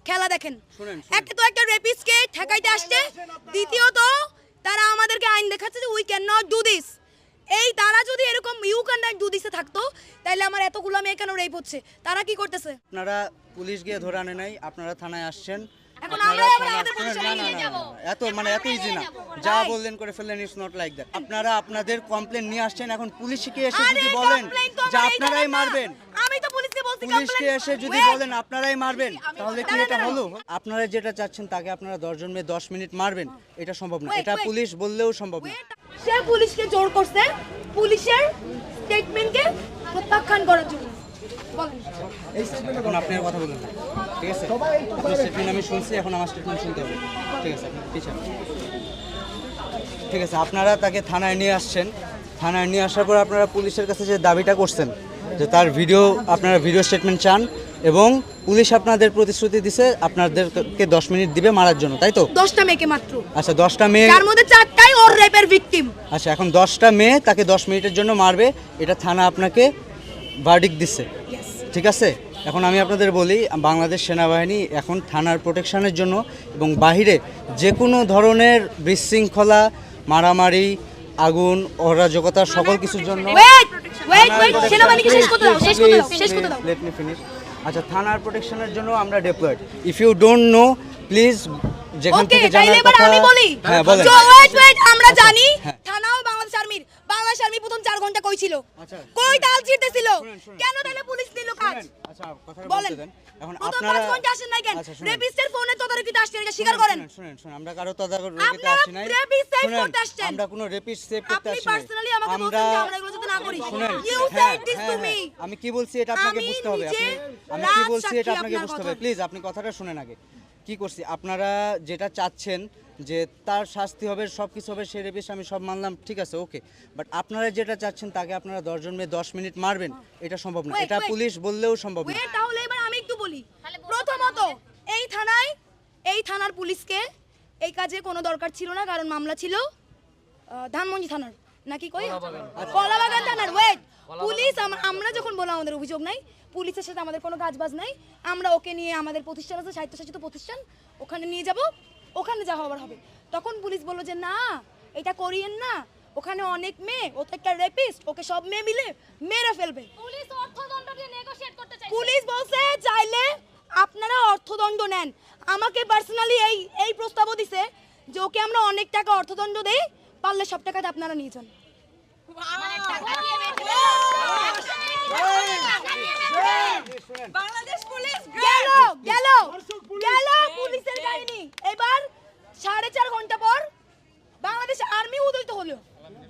খেলা দেখেন। একটা তো একটা রেপিস্টকে ঠেকাইতে আসছে, দ্বিতীয়ত তারা আমাদেরকে আইন দেখাচ্ছে যে we can not do this. এই তারা যদি এরকম ইউ ক্যান নট ডু দিসে থাকতো তাহলে আমার এতগুলো মেয়ে কেন রেপ হচ্ছে? তারা কি করতেছে? আপনারা পুলিশ গিয়ে ধরে আনে নাই, আপনারা থানায় আসছেন। এখন আমরা আমাদের পজিশনে নিয়ে যাব। এত ইজি না, যা বললেন করে ফেললেন, ইটস নট লাইক দ্যাট। আপনারা আপনাদের কমপ্লেন নিয়ে আসছেন, এখন পুলিশকে এসে যদি বলেন যে আপনারাই মারবেন, আমি তো পুলিশকে বলছি পুলিশকে এসে যদি বলেন আপনারাই মারবেন, তাহলে কি এটা হলো? আপনারা যেটা চাচ্ছেন তাকে আপনারা 10 জন মেয়ে 10 মিনিট মারবেন, এটা সম্ভব না। এটা পুলিশ বললেও সম্ভব না। সে পুলিশকে জোর করছে পুলিশের স্টেটমেন্টকে প্রত্যাখ্যান করার জন্য। এখন আপনি আর কথা বলুন না, ঠিক আছে? আপনার স্টেটমেন্ট আমি শুনছি, এখন আমার স্টেটমেন্ট শুনতে হবে, ঠিক আছে? ঠিক আছে, আপনারা তাকে থানায় নিয়ে আসছেন। থানায় নিয়ে আসার পর আপনারা পুলিশের কাছে যে দাবিটা করছেন যে তার ভিডিও, আপনারা ভিডিও স্টেটমেন্ট চান, এবং পুলিশ আপনাদের প্রতিশ্রুতি দিছে আপনাদেরকে 10 মিনিট দিবে মারার জন্য, তাই তো? 10টা মেয়েকে মাত্র। আচ্ছা, 10টা মেয়ে, তার মধ্যে 4টাই ওর রেপের ভিকটিম। আচ্ছা, এখন 10টা মেয়ে তাকে 10 মিনিটের জন্য মারবে, এটা থানা আপনাকে ভার্ডিক্ট দিচ্ছে, ঠিক আছে? এখন আমি আপনাদের বলি, বাংলাদেশ সেনাবাহিনী এখন থানার প্রোটেকশনের জন্য এবং বাহিরে যে কোনো ধরনের বিশৃঙ্খলা, মারামারি, আগুন, অরাজকতা, সকল কিছুর জন্য সেনাবাহিনীকে শেষ করতে দাও, শেষ করতে দাও। Let me finish. আচ্ছা, থানার প্রোটেকশনের জন্য আমরা deployed. If you don't know, please যেখান থেকে জানার কথা। আমি বলি, হ্যাঁ বলেন। ওয়েট, আমরা জানি থানাও বাংলাদেশ আর্মি প্রথম 4 ঘন্টা কই ছিল? কই ডাল ছিড়তেছিল? কেন তাহলে পুলিশ দিল কাজ? আচ্ছা, কথাটা বলেন। বলতে দেন। এখন প্রথম আপনারা 5 ঘন্টা আসেন নাই কেন? রেপিস্টের ফোনে তদারকিতে আসছেন, এটা স্বীকার করেন। শুনেন, আমরা কারো তদারকিতে আসি নাই। রেপিস্ট সেভ করতে আসছেন। আমরা কোনো রেপিস্ট সেভ করতে আপনি আসি নাই। পার্সোনালি আমাকে বলছেন যে আমরা এগুলো যাতে না করি। শুনেন, you said this to me. আমি কি বলছি এটা আপনাকে বুঝতে হবে। আমি কি বলছি এটা আপনাকে বুঝতে হবে। প্লিজ আপনি কথাটা শুনেন আগে। কি করছি, আপনারা যেটা চাচ্ছেন যে তার শাস্তি হবে, সব কিছু হবে, সেই রেপিস্ট আমি সব মানলাম, ঠিক আছে, ওকে। বাট আপনারা যেটা চাচ্ছেন তাকে আপনারা 10 জন মেয়ে 10 মিনিট মারবেন, এটা সম্ভব না। এটা পুলিশ বললেও সম্ভব না। তাহলে এবার আমি একটু বলি। প্রথমত এই থানার পুলিশকে এই কাজে কোনো দরকার ছিল না, কারণ মামলা ছিল ধানমন্ডি থানার, নাকি কই কলাবাগান থানার। ওয়েট, পুলিশ আমরা যখন বললাম আমাদের অভিযোগ নাই, পুলিশের সাথে আমাদের কোনো কাজবাজ নাই, আমরা ওকে নিয়ে আমাদের প্রতিষ্ঠান আছে, স্বায়ত্তশাসিত প্রতিষ্ঠান, ওখানে নিয়ে যাব, ওখানে যা হবার হবে। তখন পুলিশ বলল যে না, এটা করিয়েন না, ওখানে অনেক মেয়ে, ও তো একটা রেপিস্ট, ওকে সব মেয়ে মিলে মেরে ফেলবে। পুলিশ অর্থদণ্ড দিয়ে নেগোশিয়েট করতে চাইছে। পুলিশ বলছে চাইলে আপনারা অর্থদণ্ড নেন। আমাকে পার্সোনালি এই প্রস্তাবও দিছে যে ওকে আমরা অনেক টাকা অর্থদণ্ড দেই, পারলে সব টাকাটা আপনারা নিয়ে যান। মানে টাকা দিয়ে বাংলাদেশ পুলিশ গেল পুলিশের কাহিনী। এবার 4.5 ঘন্টা পর বাংলাদেশ আর্মি উদয়িত হলো,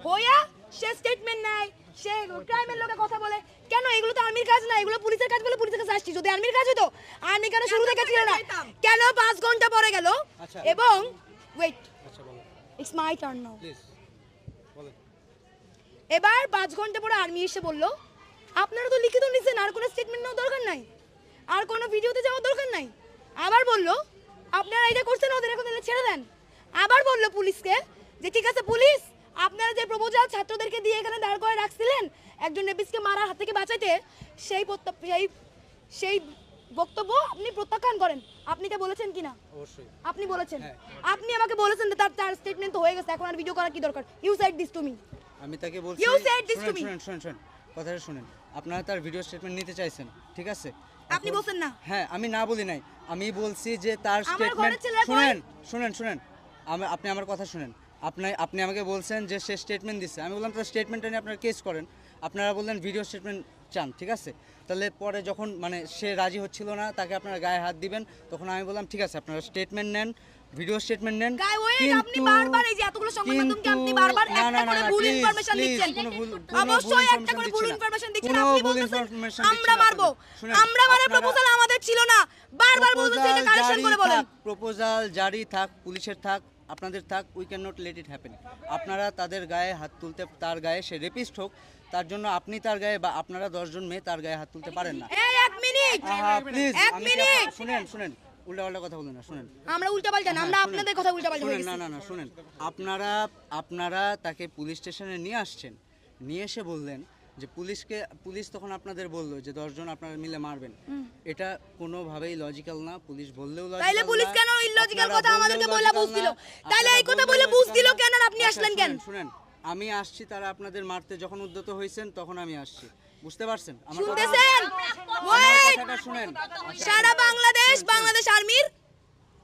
হইয়া সে স্টেটমেন্ট নেয়, সে ক্রাইমের লোকে কথা বলে। কেন? এগুলো তো আর্মির কাজ না, এগুলো পুলিশের কাজ বলে পুলিশের কাছে আসছি। যদি আর্মির কাজ হতো, আর্মি কেন শুরু থেকে ছিল না? কেন 5 ঘন্টা পরে গেল? এবং wait, it's my turn now. এবার 5 ঘন্টা পরে আর্মি এসে বলল আপনারা তো লিখিত নিছেন, আর কোনো স্টেটমেন্ট নেওয়ার দরকার নাই, আর কোনো ভিডিওতে যাওয়ার দরকার নাই। আবার বলল আপনারা এটা করছেন, ওদের এখন ছেড়ে দেন। আবার বলল পুলিশকে যে ঠিক আছে পুলিশ, আপনারা যে প্রপোজাল ছাত্রদেরকে দিয়ে এখানে দাঁড় করে রাখছিলেন একজন রেপিস্টকে মারার হাত থেকে বাঁচাইতে, সেই বক্তব্য আপনি প্রত্যাখ্যান করেন। আপনি এটা বলেছেন কিনা? অবশ্যই আপনি বলেছেন। আপনি আমাকে বলেছেন যে তার স্টেটমেন্ট তো হয়ে গেছে, এখন আর ভিডিও করার কি দরকার? You said this to me. আমি তাকে বলছি, শুনেন, কথাটা শুনেন। আপনারা তার ভিডিও স্টেটমেন্ট নিতে চাইছেন, ঠিক আছে? আপনি বলছেন না। হ্যাঁ, আমি না বলি নাই, আমি বলছি যে তার স্টেটমেন্ট শুনেন। আপনি আমার কথা শুনেন। আপনি আমাকে বলছেন যে সে স্টেটমেন্ট দিচ্ছে, আমি বললাম তার স্টেটমেন্টটা নিয়ে আপনারা কেস করেন। আপনারা বললেন ভিডিও স্টেটমেন্ট চান, ঠিক আছে? তাহলে পরে যখন সে রাজি হচ্ছিল না, তাকে আপনারা গায়ে হাত দিবেন, তখন আমি বললাম ঠিক আছে আপনারা স্টেটমেন্ট নেন, ভিডিও স্টেটমেন্ট নেন। আপনি বারবার এই যে এতগুলো সংবাদ মাধ্যমকে আপনি বারবার একটা করে ভুল ইনফরমেশন দিচ্ছেন। অবশ্যই একটা করে ভুল ইনফরমেশন দিচ্ছেন। আপনি বলছেন আমরা মারবো, আমরা মারার প্রপোজাল আমাদের ছিল না। বারবার বলছেন এটা কারেকশন করে বলেন। প্রপোজাল জারি থাক, পুলিশের থাক, আপনাদের থাক, we can not let it happen. আপনারা তাদের গায়ে হাত তুলতে, তার গায়ে সে রেপিস্ট হোক, তার জন্য আপনি তার গায়ে বা আপনারা 10 জন মেয়ে তার গায়ে হাত তুলতে পারেন না। এই এক মিনিট প্লিজ, এক মিনিট শুনেন, উল্টাপাল্টা কথা বলুন না, শুনেন। আমরা উল্টাপাল্টা না, আমরা আপনাদের কথা উল্টাপাল্টা হয়ে গেছে। না, শুনেন। আপনারা তাকে পুলিশ স্টেশনে নিয়ে আসছেন, নিয়ে এসে বললেন যে পুলিশ তখন আপনাদের বললো যে 10 জন আপনারা মিলে মারবেন, এটা কোনোভাবেই লজিক্যাল না। পুলিশ বললেও তাইলে পুলিশ কেন ইলজিক্যাল কথা আমাদেরকে বলে বুঝ দিল? তাইলে এই কথা বলে বুঝ দিল কেন আর আপনি আসলেন কেন? শুনেন, আমি আসছি, তারা আপনাদের মারতে যখন উদ্যত হয়েছেন তখন আমি আসছি, বুঝতে পারছেন? আমার শুনতেছেন? ওয়েট, কথাটা শুনেন। সারা বাংলাদেশ আর্মির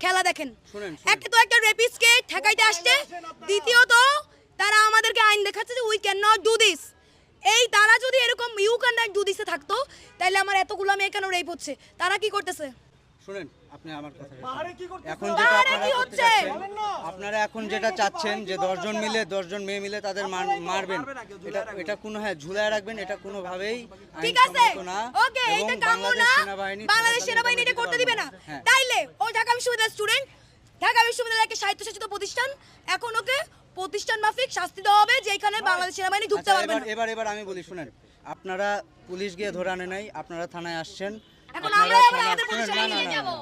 খেলা দেখেন। শুনেন, একে তো একটা রেপিস্টকে ঠেকাইতে আসছে, দ্বিতীয়ত তারা আমাদেরকে আইন দেখাচ্ছে যে we can not do this. এই তারা যদি এরকম ইউ ক্যান নট ডু দিসে থাকতো, তাহলে আমার এতগুলো মেয়ে কেন রেপ হচ্ছে? তারা কি করতেছে? শুনেন, আপনি আমার কথা এখন যেটা আপনারা করতে চাচ্ছেন, আপনারা এখন যেটা চাচ্ছেন যে 10 জন মিলে 10 জন মেয়ে মিলে তাদের মারবেন, এটা কোনো ঝুলায় রাখবেন, এটা কোনোভাবেই ঠিক আছে, না। ওকে, এবং এটা কাম্য না। বাংলাদেশ সেনাবাহিনী এটা করতে দিবে না। হ্যাঁ। তাইলে ও ঢাকা বিশ্ববিদ্যালয়ের স্টুডেন্ট, ঢাকা বিশ্ববিদ্যালয় একটা স্বায়ত্তশাসিত প্রতিষ্ঠান, এখন ওকে প্রতিষ্ঠান মাফিক শাস্তি দেওয়া হবে, যেখানে বাংলাদেশ সেনাবাহিনী ঢুকতে পারবে না। এবার আমি বলি, শুনেন, আপনারা পুলিশ গিয়ে ধরে আনে নাই, আপনারা থানায় আসছেন। এখন আপনারা আমরাই থানা- আমাদের শুনেন, পুলিশের না, নিয়ে না, না, যাবো।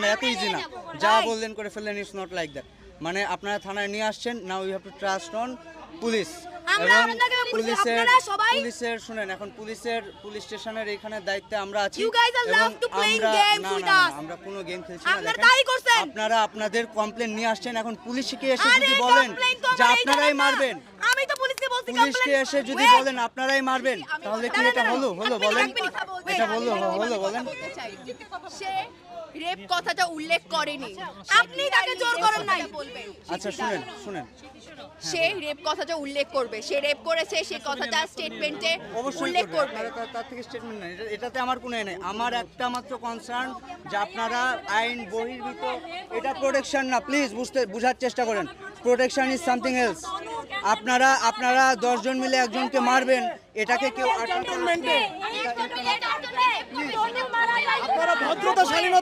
না, এত ইজি না। যা বললেন করে ফেললেন, ইটস নট লাইক দ্যাট। মানে আপনারা থানায় নিয়ে আসছেন, now you have to trust on police. আমরা এবং আপনাকে বলছি, পুলিশের আপনারা সবাই- শুনেন, এখন পুলিশ স্টেশনের এখানে দায়িত্বে আমরা আছি। You guys are এবং love to playing আমরা- games না, with না, না, us. আমরা কোনো গেম খেলছি না। আপনারা দেখেন, তাই করছেন। আপনারা আপনাদের কমপ্লেন নিয়ে আসছেন, এখন পুলিশকে এসে আরে যদি বলেন complaint তো যে আমার এই আপনারাই ধরনের না। মারবেন, আমি তো পুলিশকে বলছি পুলিশকে complaint- এসে যদি Wait, বলেন আপনারাই মারবেন, তাহলে কি দাঁড়ান, এটা হলো দাঁড়ান, বলেন? এক মিনিট, এটা wait, হলো বলেন? বলতে চাই, সে রেপ কথাটা উল্লেখ করেনি। আপনি তাকে জোর করেন নাই। বলবেন আচ্ছা শুনেন, সে রেপ কথাটা উল্লেখ করবে, সে রেপ করেছে, সে কথাটা স্টেটমেন্টে অবশ্যই উল্লেখ করবে। আপনারা তার থেকে স্টেটমেন্ট নেন, এটাতে আমার কোনো নেই। আমার একটা মাত্র কনসার্ন যে আপনারা আইন বহির্ভূত, এটা প্রোটেকশন না, প্লিজ বুঝার চেষ্টা করেন। Protection is something else. আপনারা 10 জন মিলে একজনকে মারবেন, এটাকে কেউ আপনারা ভদ্রতা স্বাধীনতা